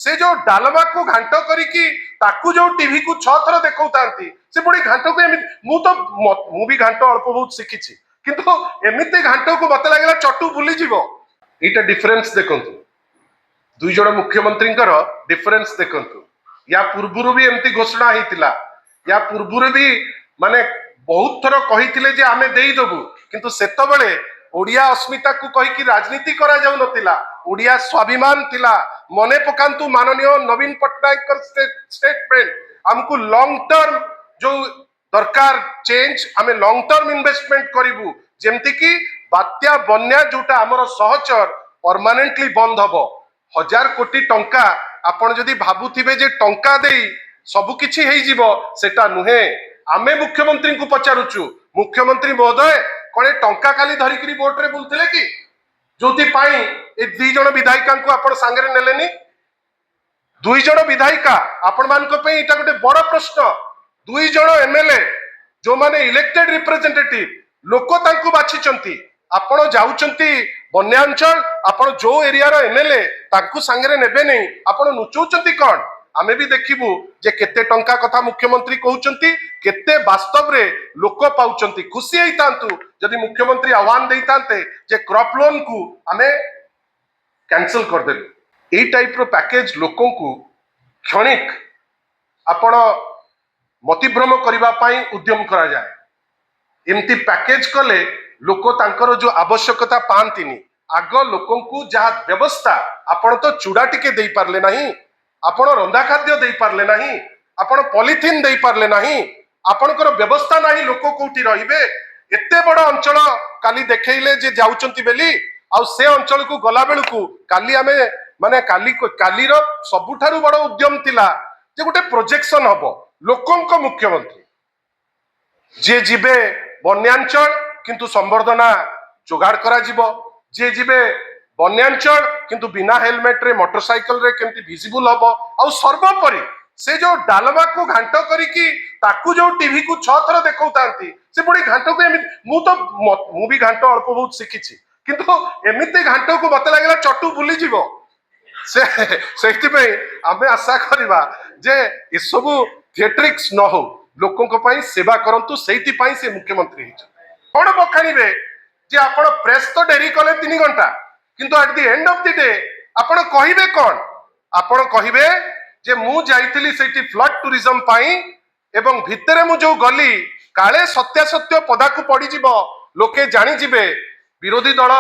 से जो डालमा को घांट करिकी ताकू जो टीवी को 6 थर देखौतांती से पुणी घांट को मु भी घांट अल्प बहुत शिखिछि किंतु एमिते घांट को मत लागला चटू भूली जीवो एटा डिफरेंस देखंतु दुई जण मुख्यमंत्री डिफरेंस देखंतु या पूर्वरु भी एमती घोषणा हेतिला या पूर्वरु भी माने बहुत थर कहिथिले जे आमे देई दबु किंतु सेतबेले ओडिया अस्मिता को कहि कि राजनीति करा जाउ नतिला ओडिया स्वाभिमान थिला मने पकांतु माननीय नवीन पट्टनायक स्टेटमेंट हमको लॉन्ग टर्म जो दरकार चेंज आमे लॉन्ग टर्म इन्वेस्टमेंट करिवु जेमति कि बात्या बन्या जोटा हमर सहचर परमानेंटली बंद हबो 1000 कोटी टंका आपण जदि भाबुथिबे जे टंका देई सब किछि हेई जीवो सेटा नुहे आमे मुख्यमंत्री को पचारुचु मुख्यमंत्री महोदय कणे टंका काली धरिकरी बोट रे बुलथिले कि जोति पाई ए दुई जण विधायिका को आपण सांगरे नेलेनी दुई जण विधायिका आपण मान को पे इटा गोटे बड़ प्रश्न दुई जण एमएलए जो माने इलेक्टेड रिप्रेजेंटेटिव लोक तांको बाछिचंती आपण जाउचंती बन्यांचल आपण जो एरिया रो एमएलए तांको सांगरे नेबे नै आपण नुचौचंती कोन आमे भी देखिबु जे केते टंका कथा मुख्यमंत्री कहउचंती केते वास्तव रे लोक पाउचंती खुशी हेइतांतु जदि मुख्यमंत्री आह्वान देइतांते जे क्रॉप लोन को आमे कैंसिल कर देलु एई टाइप रो पैकेज लोकों को क्षणिक आपण मतिभ्रम करिबा पई उद्यम करा जाए एमती पैकेज कले लोक तांकर जो आवश्यकता पांतिनी आग लोकों को जहा व्यवस्था आपण तो चूड़ा टिके देई पारले नहीं आपण रंधा खाद्य देई पारले नहीं आपण पॉलिथिन देई पारले नहीं आपणकर व्यवस्था नहीं लोक कोठी रहिबे एते बड़ अंचल काली देखैले जे जाउचंती बेली आ से अंचल को गला बेलू को काली आमे माने काली रो सबुठारु बड़ उद्यम थिला जे गोटे प्रोजेक्शन हबो लोकंक मुख्यमंत्री जे जिबे बन्यांचल किंतु संवर्धना जोगाड़ करा जिवो जे जिबे बन्यांचल किंतु बिना हेलमेट रे मोटरसाइकिल रे केमती विजिबल हबो आ सर्वोपरि से जो डालमा को घांट करिकी ताकू जो टीवी को 6 थर देखौतांती से पुणी घांट को मु भी घांट अल्प बहुत शिखिछि किंतु एमिते घांट को मत लागला चटू भूली जीवो सेति पे आमे आशा करिबा जे ए सब थिएट्रिक्स न हो लोकों को पई सेवा करंतु सेति पई से मुख्यमंत्री हिच कोन बखाणीबे जे आपण प्रेस तो डेरी कले 3 घंटा किंतु at the end of the day आपण कहिबे कोन आपण कहिबे जे मु जाइथिली सेठी फ्लड टूरिज्म पाई एवं भितरे मु जो गली काले सत्यासत्य पदा को पड़ी जीवो लोके जानी जिबे विरोधी दल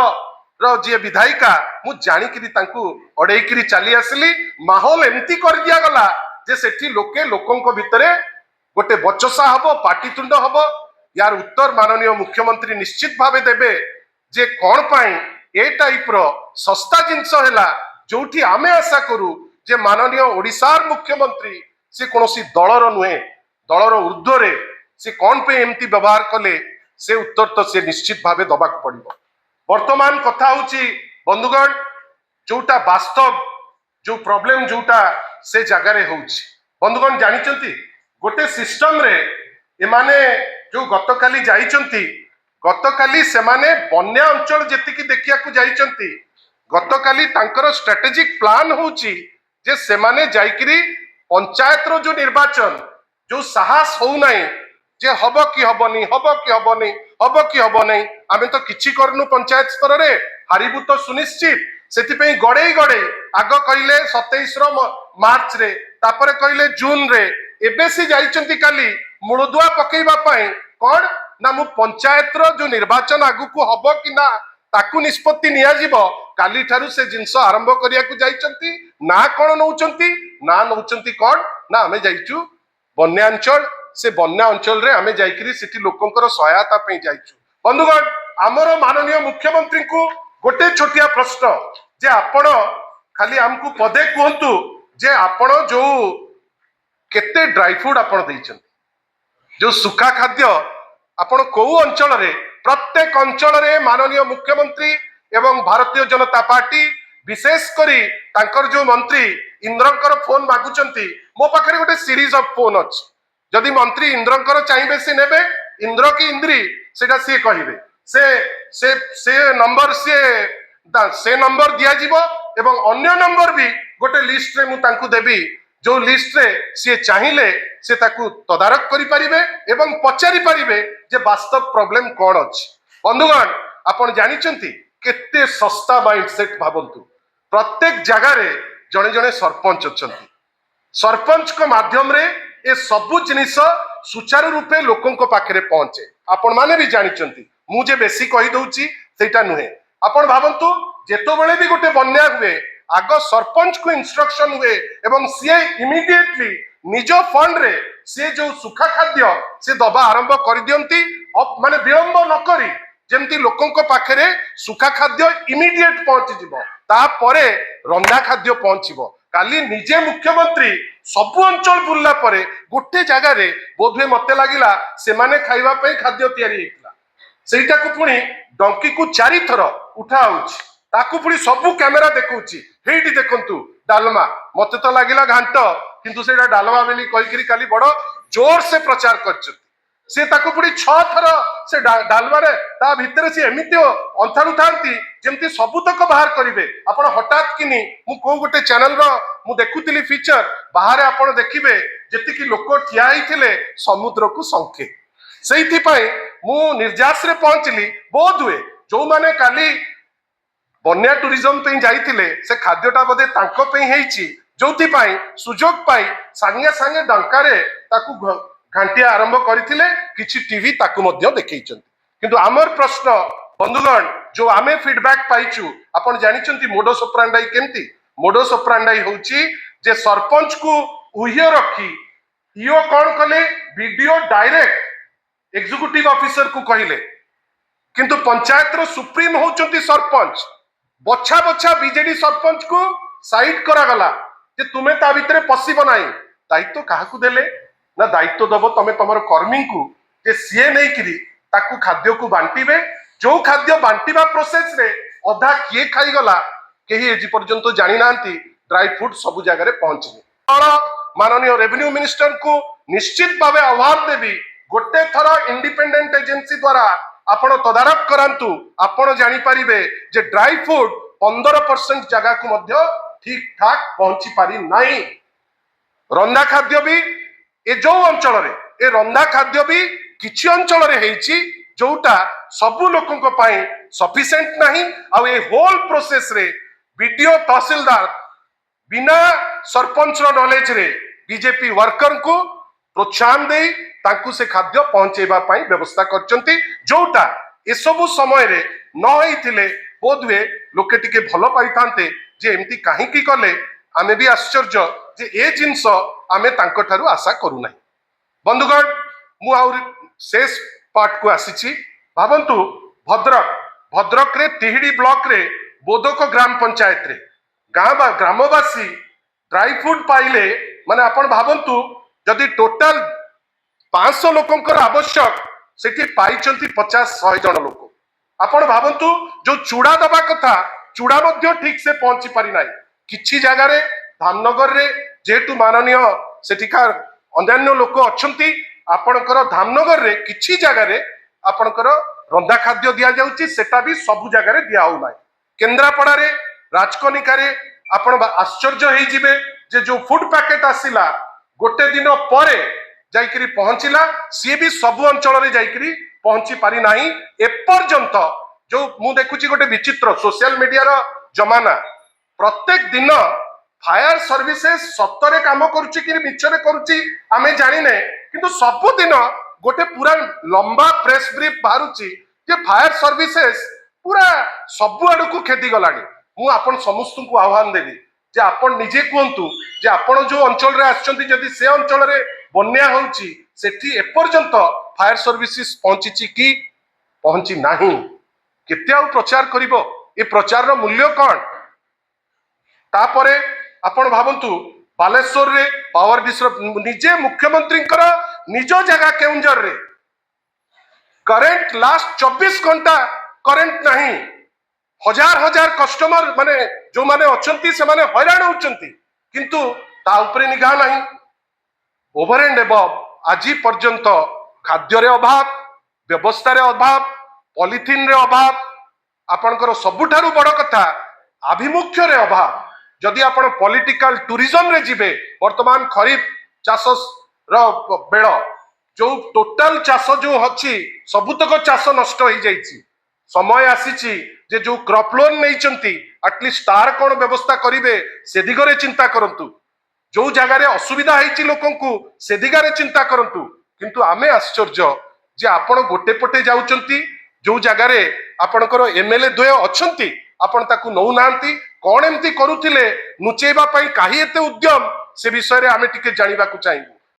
रो जे विधायिका मु जानी कि तांकू अड़ेई करी चली आसली माहौल एमती कर दिया गला जे सेठी लोके लोकों को भितरे गोटे बचसा हबो पाटीतुंड हबो यार उत्तर माननीय मुख्यमंत्री निश्चित भावे देबे जे कोन पाई ए टाइप रो सस्ता जिंस हैला जोठी आमे आशा करू जे माननीय ओडिशार मुख्यमंत्री से कोनोसी दलर नुहे दलर ऊर्ध्वरे से कोन पे एमती व्यवहार कले से उत्तर तो से निश्चित भावे दबाक पड़िबो वर्तमान कथा होची बंधुगण जोटा वास्तव जो प्रॉब्लम जोटा से जगह रे होची बंधुगण जानिचंती गोटे सिस्टम रे एमाने जो गतकाली जाइचंती गतकाली सेमाने बन्या अंचल जेतिकी देखिया को जाइचंती गतकाली तांकर स्ट्रेटेजिक प्लान होची जे सेमाने जाइकरी पंचायत रो जो निर्वाचन जो साहस हो नाही जे हबो कि हबनी हबो कि हबनी हबो कि हबनी आमे तो किछि करनु पंचायत स्तर रे हारिबु तो सुनिश्चित सेति पे गड़े आग कहिले 27 रो मार्च रे तापरे कहिले जून रे एबे से जाइचंती काली मुळदुआ पकेइबा पई कोन ना मु पंचायत रो जो निर्वाचन आगु को हबो कि ना ताकू निष्पत्ति निया जीवो काली ठारू से जिंस आरंभ करिया को जाइचंती ना कोन नउचंती कोन ना हमें जाइचु बन्यांचल से बन्या अंचल रे हमें जाइकरी सिटी लोकंकर सहायता पे जाइचु बंधुगण हमरो माननीय मुख्यमंत्री को गोटे छोटिया प्रश्न जे आपण खाली हमकु पदे कहंतु जे आपण जो केते ड्राई फ्रूट आपण दैचंती जो सुखा खाद्य आपण को अंचल रे प्रत्येक अंचल रे माननीय मुख्यमंत्री एवं भारतीय जनता पार्टी विशेष करी तांकर जो मंत्री इंद्रंकर फोन मागुचंती मो पाखरे गोटे सीरीज ऑफ फोन अछि जदि मंत्री इंद्रंकर चाहिए से नेबे इंद्र की इंद्री सेटा से कहिबे से नंबर से नंबर दिया जीवो एवं अन्य नंबर भी गोटे लिस्ट रे मु तांकु देबी जो लिस्ट रे सी चाहिए से ताकू तदारक करि परिबे एवं पचारि परिबे जे वास्तव प्रॉब्लम कोन अछि। बंधुगण आपण जानिचंती केते सस्ता माइंडसेट भाबंतु प्रत्येक जगह रे जणे जणे सरपंच अछंती सरपंच को माध्यम रे ए सबु जिनिस सुचारू रूपे लोकों को पाखरे पहुंचे आपण माने भी जानिचंती मु जे बेसी कहि दउची सेटा नुहे आपण भाबंतु जेतो बेले भी गोटे बन्या हुए आग सरपंच को इंस्ट्रक्शन हुए एवं सीए इमिडिएटली निज फंड रे से जो सुखा खाद्य से दबा आरंभ कर दियंती माने विलंब न करी जेमती लोकों को पाखरे सुखा खाद्य इमिडिएट पहुंची जिवो तापरे रंधा खाद्य पहुंचीबो काली निजे मुख्यमंत्री सबु अंचल बुल्ला परे गोटे जगह रे बोधवे मते लागिला से माने खाइबा पई खाद्य तयारी हेतला सेटा को पुनी डंकी को 4 थर उठा होउची ताकू पुनी सबु कैमरा देखौची हेठी देखंतु डालमा मते तो लागिला घांट किंतु सेटा डालमा बेली कहि करी काली बड़ जोर से प्रचार करछ से ताकू पुनी 6 थर से डालमा रे ता भितर से एमिति अंथारु थांती जेमती सबुतक बाहर करिवे आपण हठात किनी मु को गोटे चैनल रो मु देखुतिली फीचर बाहर आपण देखिबे जेति कि लोक ठिया हिथिले समुद्र को संखे सेइथि पई मु निर्जास रे पहुंचली बोध हुए जो माने काली बन्या टूरिज्म पे जाइथिले से खाद्यटा बदे तांको पे हेइची जोथि पई सुजोग पाई संगे संगे डंकारे ताकू घंटिया आरंभ करथिले किछि टीवी ताकू मध्य देखैचंती किंतु आमर प्रश्न बंधुगण जो आमे फीडबैक पाइचु आपण जानिचंती मोडस ऑपरेंडाई केमती मोडस ऑपरेंडाई होउची जे सरपंच को उहियो रखी इयो कोन कले वीडियो डायरेक्ट एग्जीक्यूटिव ऑफिसर को कहिले किंतु पंचायत रो सुप्रीम होउचंती सरपंच बछा बछा बीजेडी सरपंच को साइड करा गला जे तुमे ता भितरे पसिबो नाही दायित्व काहा को देले ना दायित्व दबो तमे तमर कर्मी को जे सीए नै किरी ताकू खाद्य को बांटीबे जो खाद्य बांटीबा प्रोसेस रे अधा किए खाई गला केही एजी पर्यंत जानि नांती ड्राई फ्रूट सब जगह रे पहुंचनी माननीय रेवेन्यू मिनिस्टर को निश्चित भावे आह्वान देवी गोटे थर इंडिपेंडेंट एजेंसी द्वारा आपण तदारक करंतु आपण जानि परिबे जे ड्राई फ्रूट 15% जगह को मध्य ठीक ठाक पहुंची पारी नाही रंधा खाद्य भी ए जो अंचल रे ए रंधा खाद्य भी किछि अंचल रे हेची जोटा सबु लोकों को पाई सफिशिएंट नहीं आ ए होल प्रोसेस रे वीडियो तहसीलदार बिना सरपंच रो नॉलेज रे बीजेपी वर्कर को प्रोत्साहन दे तांकु से खाद्य पहुंचेबा पाई व्यवस्था करचंती जोटा ए सब समय रे न होइथिले बोधवे लोके टिके भलो पाइथांते जे एमती काहे की कले आमे भी आश्चर्य जे ए जिंस आमे तांको ठारू आशा करू नाही। बंधुगण मु आउर शेष पार्ट को आसीची भाबंतु भद्रक रे तिहिडी ब्लॉक रे बोदक ग्राम पंचायत रे ग्रामवासी ड्राई फ्रूट पाइले माने आपण भाबंतु जदि टोटल 500 लोकंकर आवश्यक सेठी पाइचंती 50-100 जन लोक आपण भाबंतु जो चूड़ा दबा कथा चूड़ा मध्य ठीक से पहुंची पारि नाही किछि जगह रे धामनगर रे जेतु माननीय सेठिकार अन्यान्य लोक अछंती आपणकर धामनगर रे किछि जगह रे आपणकर रंधा खाद्य दिया जाउची सेटा भी सब जगह रे दिया हो नाही केंद्रापड़ा रे राजकनिका रे आपण आश्चर्य हे जिवे जे जो फूड पैकेट आसिला गोटे दिन परे जाइकरी पहुंचिला सी भी सब अंचल रे जाइकरी पहुंची पारि नाही एपर्यंत जो मु देखुची गोटे विचित्र सोशल मीडिया रो जमाना प्रत्येक दिन फायर सर्विसेस सत्तरे काम करुची कि मिछरे करुची आमे जानिने किंतु सब दिन गोटे पूरा लंबा प्रेस ब्रीफ बाहरुची जे फायर सर्विसेस पूरा सब आड़ को खेती गलानी मु आपण समस्त को आह्वान देवी जे आपण निजे कहतु जे आपण जो अंचल रे आछंती जदि से अंचल रे बन्या होउची सेठी एपर्यंत फायर सर्विसेस पहुंची कि पहुंची नाही केते आ प्रचार करिवो ए प्रचार रो मूल्य कोन तापरे आपण भाबंतु बालेश्वर रे पावर डिस्ट्रप निजे मुख्यमंत्री निज जगह केउंझर रे करेंट लास्ट 24 घंटा करेंट नहीं हजार हजार कस्टमर माने जो माने अछंती से माने हैरान होचंती किंतु ता ऊपर निगाह नहीं ओवर एंड अबव आज पर्यंत खाद्य रे अभाव व्यवस्था रे अभाव पॉलिथिन रे अभाव आपनकर सबुठारु बड़ कथा आभिमुख्य रे अभाव जदि आपण पॉलिटिकल टूरिज्म रे जिबे वर्तमान खरीफ चाष रो बेळ जो टोटल चाष जो अछि सबुतक चाष नष्ट हो जाइछि समय आसीछि जे जो क्रॉप लोन नैचंती एटलिस्ट तार कोन व्यवस्था करिवे से दिगरे चिंता करंतु जो जगार असुविधा होती लोक से दिगार चिंता करंतु किंतु आमे आश्चर्य जे आपण गोटे पटे जाउचंती जो जगार आपणकर एमएलए द्वय अछंती आपण ताकू नौ नांती कौन एमती करुथिले नुचेबा पई काहे एते उद्यम से विषय रे आमे टिके जानिबा को चाहिबू।